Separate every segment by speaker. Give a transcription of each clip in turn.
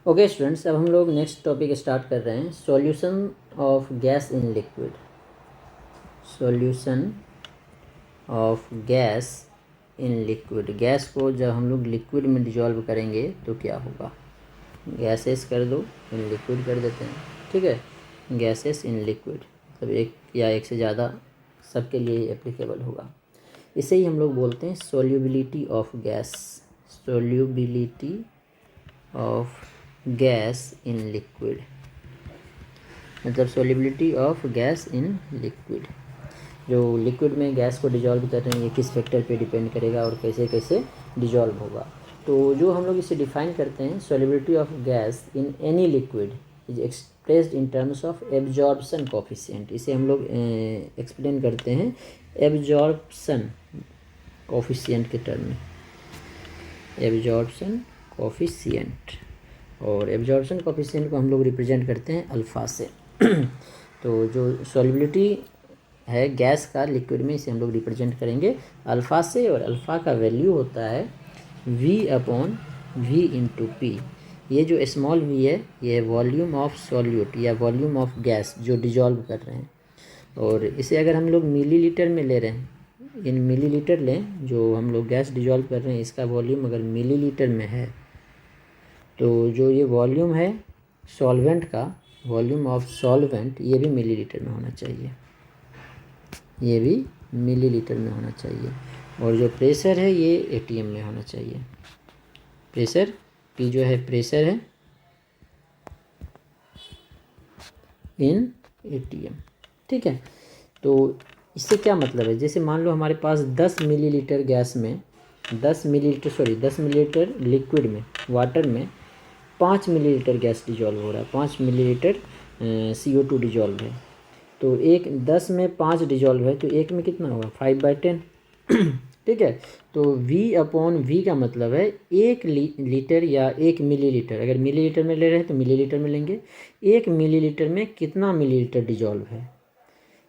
Speaker 1: Okay students, अब हम लोग नेक्स्ट टॉपिक स्टार्ट कर रहे हैं, solution of gas in liquid. Solution of gas in liquid. Gas को जब हम लोग लिक्विड में डिजॉल्व करेंगे तो क्या होगा। गैसेस कर दो, इन लिक्विड कर देते हैं, ठीक है। गैसेस इन लिक्विड मतलब एक या एक से ज़्यादा सबके लिए एप्लीकेबल होगा। इसे ही हम लोग बोलते हैं solubility of gas. Solubility of gas in liquid मतलब solubility of gas in liquid. जो लिक्विड में गैस को डिजॉल्व कर रहे हैं ये किस फैक्टर पे डिपेंड करेगा और कैसे कैसे डिजॉल्व होगा। तो जो हम लोग इसे डिफाइन करते हैं, solubility of gas in any liquid is expressed in terms of absorption coefficient. इसे हम लोग एक्सप्लेन करते हैं एब्जॉर्प्शन कोफिशिएंट के टर्म में। एब्जॉर्प्शन कोफिशिएंट, और एब्जॉर्प्शन कोफिशिएंट को हम लोग रिप्रेजेंट करते हैं अल्फ़ा से। तो जो सॉल्युबिलिटी है गैस का लिक्विड में, इसे हम लोग रिप्रेजेंट करेंगे अल्फ़ा से, और अल्फ़ा का वैल्यू होता है V/V/P। ये जो स्मॉल v है ये वॉल्यूम ऑफ सॉल्यूट या वॉल्यूम ऑफ गैस जो डिजॉल्व कर रहे हैं। और इसे अगर हम लोग मिलीलीटर में ले रहे हैं, इन मिलीलीटर लें, जो हम लोग गैस डिजॉल्व कर रहे हैं इसका वॉल्यूम अगर मिलीलीटर में है तो जो ये वॉल्यूम है सॉल्वेंट का, वॉल्यूम ऑफ सॉल्वेंट, ये भी मिलीलीटर में होना चाहिए। ये भी मिलीलीटर में होना चाहिए। और जो प्रेशर है ये एटीएम में होना चाहिए। प्रेशर P जो है प्रेशर है इन एटीएम, ठीक है। तो इससे क्या मतलब है, जैसे मान लो हमारे पास 10 मिलीलीटर गैस में 10 मिलीलीटर लिक्विड में, वाटर में 5 मिलीलीटर गैस डिजॉल्व हो रहा है, 5 मिलीलीटर CO2 डिजॉल्व है। तो एक 10 में 5 डिजॉल्व है तो एक में कितना होगा 5/10। ठीक है। तो V/V का मतलब है 1 लीटर या 1 मिलीलीटर। अगर मिलीलीटर में ले रहे हैं तो मिलीलीटर में लेंगे। 1 मिलीलीटर में कितना मिलीलीटर डिजॉल्व है,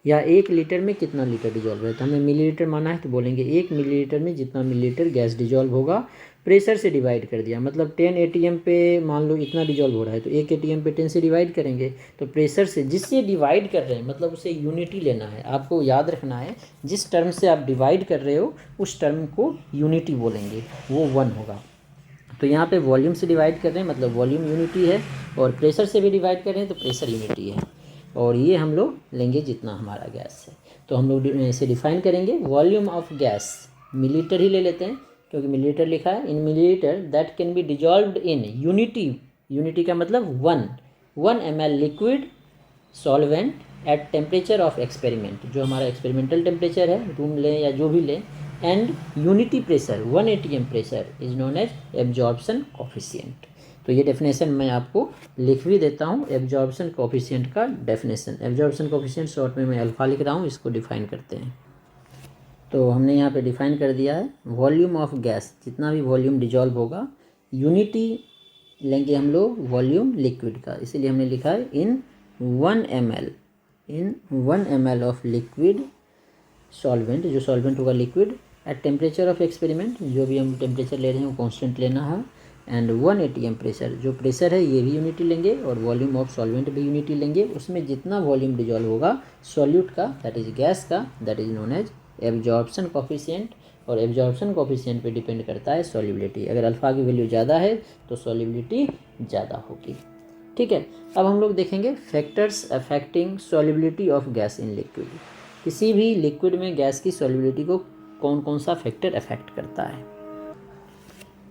Speaker 1: या 1 लीटर में कितना लीटर डिजॉल्व है। तो हमें मिलीलीटर माना है तो बोलेंगे 1 मिलीलीटर में जितना मिलीलीटर गैस डिजॉल्व होगा, प्रेशर से डिवाइड कर दिया। मतलब 10 ATM पे मान लो इतना डिजॉल्व हो रहा है तो 1 ATM पे 10 से डिवाइड करेंगे। तो प्रेशर से जिससे डिवाइड कर रहे हैं मतलब उसे यूनिटी लेना है। आपको याद रखना है जिस टर्म से आप डिवाइड कर रहे हो उस टर्म को यूनिटी बोलेंगे, वो 1 होगा। तो यहाँ पे वॉल्यूम से डिवाइड कर रहे हैं मतलब वॉल्यूम यूनिटी है, और प्रेशर से भी डिवाइड कर रहे हैं तो प्रेशर यूनिटी है। और ये हम लोग लेंगे जितना हमारा गैस है। तो हम लोग इसे डिफाइन करेंगे वॉल्यूम ऑफ गैस, मिलीलीटर ही ले लेते हैं क्योंकि मिलीलीटर लिखा है। In millilitre that can be dissolved in unity, unity का मतलब 1 ml liquid solvent at temperature of experiment, जो हमारा एक्सपेरिमेंटल टेम्परेचर है, रूम लें या जो भी लें, and unity pressure 1 ATM pressure is known as absorption coefficient. तो ये डेफिनेशन मैं आपको लिख भी देता हूँ, एब्जॉर्प्शन कोफिशिएंट का डेफिनेशन। एब्जॉर्प्शन कोफिशिएंट शॉर्ट में मैं अल्फा लिख रहा हूँ, इसको डिफाइन करते हैं। तो हमने यहाँ पे डिफाइन कर दिया है वॉल्यूम ऑफ गैस, जितना भी वॉल्यूम डिजॉल्व होगा, यूनिटी लेंगे हम लोग वॉल्यूम लिक्विड का, इसीलिए हमने लिखा है इन 1 ml ऑफ लिक्विड सॉल्वेंट, जो सॉल्वेंट होगा liquid, eight temperature of experiment, जो भी हम टेम्परेचर ले रहे हैं वो कांस्टेंट लेना है, एंड 1 ATM प्रेशर, जो प्रेशर है ये भी यूनिटी लेंगे और वॉल्यूम ऑफ सॉल्वेंट भी यूनिटी लेंगे। उसमें जितना वॉल्यूम डिजॉल्व होगा सॉल्यूट का, दैट इज गैस का, that is known as absorption coefficient. और एब्जॉर्प्शन कोफिशिएंट पे डिपेंड करता है सॉल्युबिलिटी। अगर अल्फा की वैल्यू ज़्यादा है तो सॉल्युबिलिटी ज़्यादा होगी, ठीक है। अब हम लोग देखेंगे factors affecting solubility of gas in liquid. किसी भी लिक्विड में गैस की सॉल्युबिलिटी को कौन कौन सा फैक्टर अफेक्ट करता है।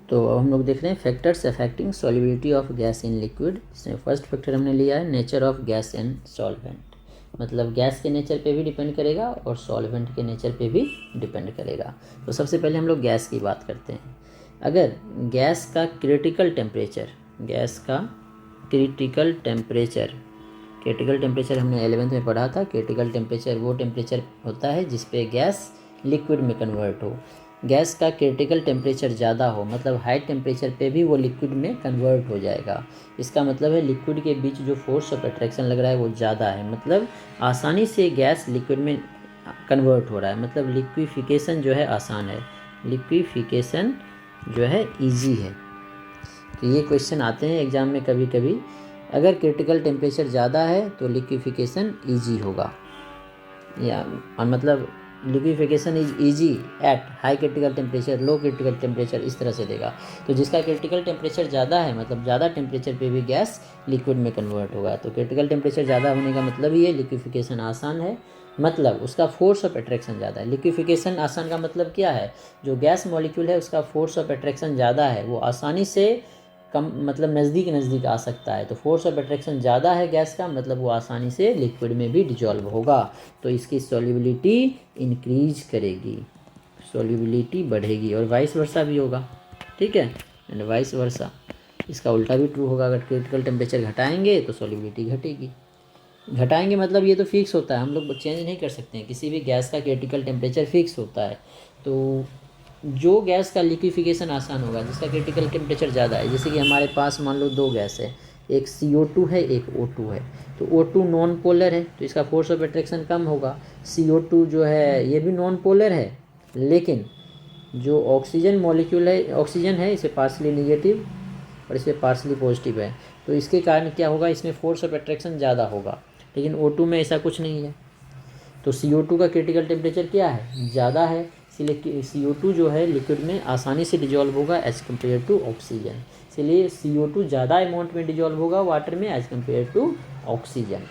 Speaker 1: तो अब हम लोग देख रहे हैं factors affecting solubility of gas in liquid. इसमें फर्स्ट फैक्टर हमने लिया है nature of gas and solvent, मतलब गैस के नेचर पे भी डिपेंड करेगा और सॉल्वेंट के नेचर पे भी डिपेंड करेगा। तो सबसे पहले हम लोग गैस की बात करते हैं। अगर गैस का क्रिटिकल टेम्परेचर, गैस का क्रिटिकल टेम्परेचर हमने 11th में पढ़ा था। क्रिटिकल टेम्परेचर वो टेम्परेचर होता है जिस पे गैस लिक्विड में कन्वर्ट हो। गैस का क्रिटिकल टेम्परेचर ज़्यादा हो मतलब हाई टेम्परेचर पे भी वो लिक्विड में कन्वर्ट हो जाएगा। इसका मतलब है लिक्विड के बीच जो फोर्स ऑफ अट्रैक्शन लग रहा है वो ज़्यादा है, मतलब आसानी से गैस लिक्विड में कन्वर्ट हो रहा है, मतलब लिक्विफिकेशन जो है आसान है, लिक्विफिकेशन जो है ईजी है। तो ये क्वेश्चन आते हैं एग्ज़ाम में कभी कभी। अगर क्रिटिकल टेम्परेचर ज़्यादा है तो लिक्विफिकेशन ईजी होगा, या मतलब liquefaction is easy at high critical temperature, low critical temperature, इस तरह से देगा। तो जिसका क्रिटिकल टेम्परेचर ज़्यादा है मतलब ज़्यादा टेम्परेचर पे भी गैस लिक्विड में कन्वर्ट होगा। तो क्रिटिकल टेम्परेचर ज़्यादा होने का मतलब ये लिक्विफिकेशन आसान है, मतलब उसका फोर्स ऑफ अट्रैक्शन ज़्यादा है। लिक्विफिकेशन आसान का मतलब क्या है, जो गैस मॉलिक्यूल है उसका फोर्स ऑफ अट्रैक्शन ज़्यादा है, वो आसानी से कम मतलब नज़दीक आ सकता है। तो फोर्स ऑफ अट्रैक्शन ज़्यादा है गैस का, मतलब वो आसानी से लिक्विड में भी डिजॉल्व होगा। तो इसकी सॉल्युबिलिटी इंक्रीज करेगी, सॉल्युबिलिटी बढ़ेगी, और वाइस वर्सा भी होगा, ठीक है, एंड वाइस वर्सा। इसका उल्टा भी ट्रू होगा, अगर क्रिटिकल टेम्परेचर घटाएंगे तो सॉल्युबिलिटी घटेगी। घटाएंगे मतलब ये तो फिक्स होता है, हम लोग चेंज नहीं कर सकते हैं, किसी भी गैस का क्रिटिकल टेम्परेचर फिक्स होता है। तो जो गैस का लिक्विफिकेशन आसान होगा, जिसका क्रिटिकल टेम्परेचर ज़्यादा है, जैसे कि हमारे पास मान लो दो गैस है, एक CO2 है एक O2 है। तो O2 नॉन पोलर है तो इसका फोर्स ऑफ अट्रैक्शन कम होगा। CO2 जो है ये भी नॉन पोलर है, लेकिन जो ऑक्सीजन मॉलिक्यूल है, ऑक्सीजन है, इसे पार्शली निगेटिव और इसे पार्शली पॉजिटिव है, तो इसके कारण क्या होगा, इसमें फोर्स ऑफ अट्रैक्शन ज़्यादा होगा। लेकिन O2 में ऐसा कुछ नहीं है। तो CO2 का क्रिटिकल टेम्परेचर क्या है, ज़्यादा है, इसलिए CO2 जो है लिक्विड में आसानी से डिजॉल्व होगा एज कम्पेयर टू ऑक्सीजन। इसलिए CO2 ज़्यादा अमाउंट में डिजॉल्व होगा वाटर में एज कम्पेयर टू ऑक्सीजन,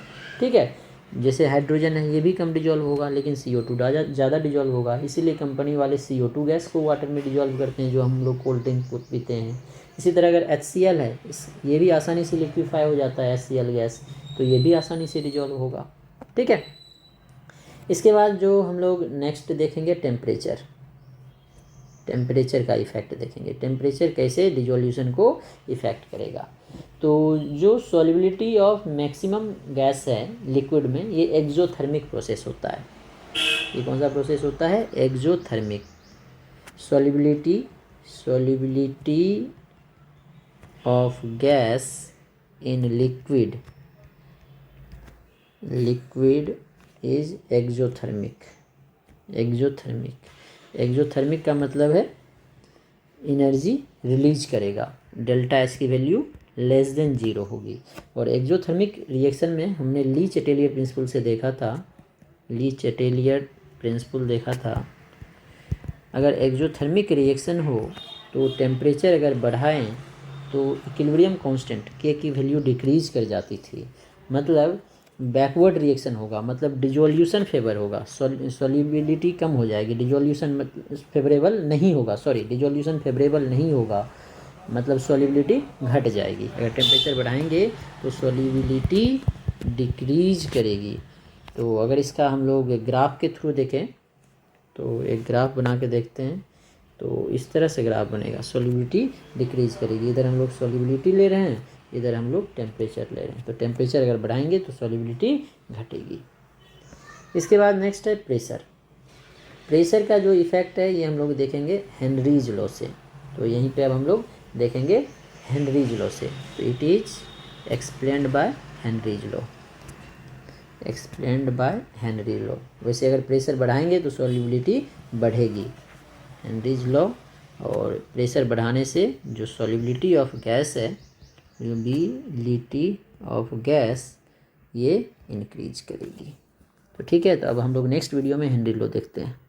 Speaker 1: ठीक है। जैसे हाइड्रोजन है, ये भी कम डिजॉल्व होगा, लेकिन CO2 ज़्यादा डिजॉल्व होगा, इसीलिए कंपनी वाले CO2 गैस को वाटर में डिजॉल्व करते हैं, जो हम लोग कोल्ड ड्रिंक पीते हैं। इसी तरह अगर HCl है, ये भी आसानी से लिक्विफाई हो जाता है HCl गैस, तो ये भी आसानी से डिजॉल्व होगा, ठीक है। इसके बाद जो हम लोग नेक्स्ट देखेंगे टेम्परेचर, टेम्परेचर का इफ़ेक्ट देखेंगे, टेम्परेचर कैसे डिजोल्यूशन को इफ़ेक्ट करेगा। तो जो सॉल्युबिलिटी ऑफ मैक्सिमम गैस है लिक्विड में, ये एक्जोथर्मिक प्रोसेस होता है। ये कौन सा प्रोसेस होता है, exothermic. Solubility of gas in liquid is exothermic. Exothermic का मतलब है एनर्जी रिलीज करेगा, डेल्टा एस की वैल्यू लेस देन 0 होगी। और एक्जोथर्मिक रिएक्शन में हमने ली चैटेलियर प्रिंसिपल से देखा था, ली चैटेलियर प्रिंसिपल देखा था, अगर एक्जोथर्मिक रिएक्शन हो तो टेम्परेचर अगर बढ़ाएं तो इक्विलिब्रियम कांस्टेंट के की वैल्यू डिक्रीज कर जाती थी, मतलब बैकवर्ड रिएक्शन होगा, मतलब डिजोल्यूशन फेवर होगा, सॉल्युबिलिटी कम हो जाएगी, डिजोल्यूशन फेवरेबल नहीं होगा, डिजोल्यूशन फेवरेबल नहीं होगा, मतलब सॉल्युबिलिटी घट जाएगी। अगर टेम्परेचर बढ़ाएंगे तो सॉल्युबिलिटी डिक्रीज करेगी। तो अगर इसका हम लोग ग्राफ के थ्रू देखें, तो एक ग्राफ बना के देखते हैं, तो इस तरह से ग्राफ बनेगा, सॉल्युबिलिटी डिक्रीज करेगी। इधर हम लोग सॉल्युबिलिटी ले रहे हैं, इधर हम लोग टेम्परेचर ले रहे हैं, तो टेम्परेचर अगर बढ़ाएंगे तो सॉल्युबिलिटी घटेगी। इसके बाद नेक्स्ट है प्रेशर। प्रेशर का जो इफ़ेक्ट है ये हम लोग देखेंगे हेनरीज लॉ से। तो यहीं पे अब हम लोग देखेंगे हेनरीज लॉ से। तो it is explained bye Henry's law, explained by Henry law. वैसे अगर प्रेशर बढ़ाएंगे तो सॉल्युबिलिटी बढ़ेगी, हेनरीज लॉ। और प्रेशर बढ़ाने से जो सॉल्युबिलिटी ऑफ गैस है, सॉल्युबिलिटी ऑफ गैस ये इंक्रीज करेगी। तो ठीक है, तो अब हम लोग नेक्स्ट वीडियो में हेनरी लॉ देखते हैं।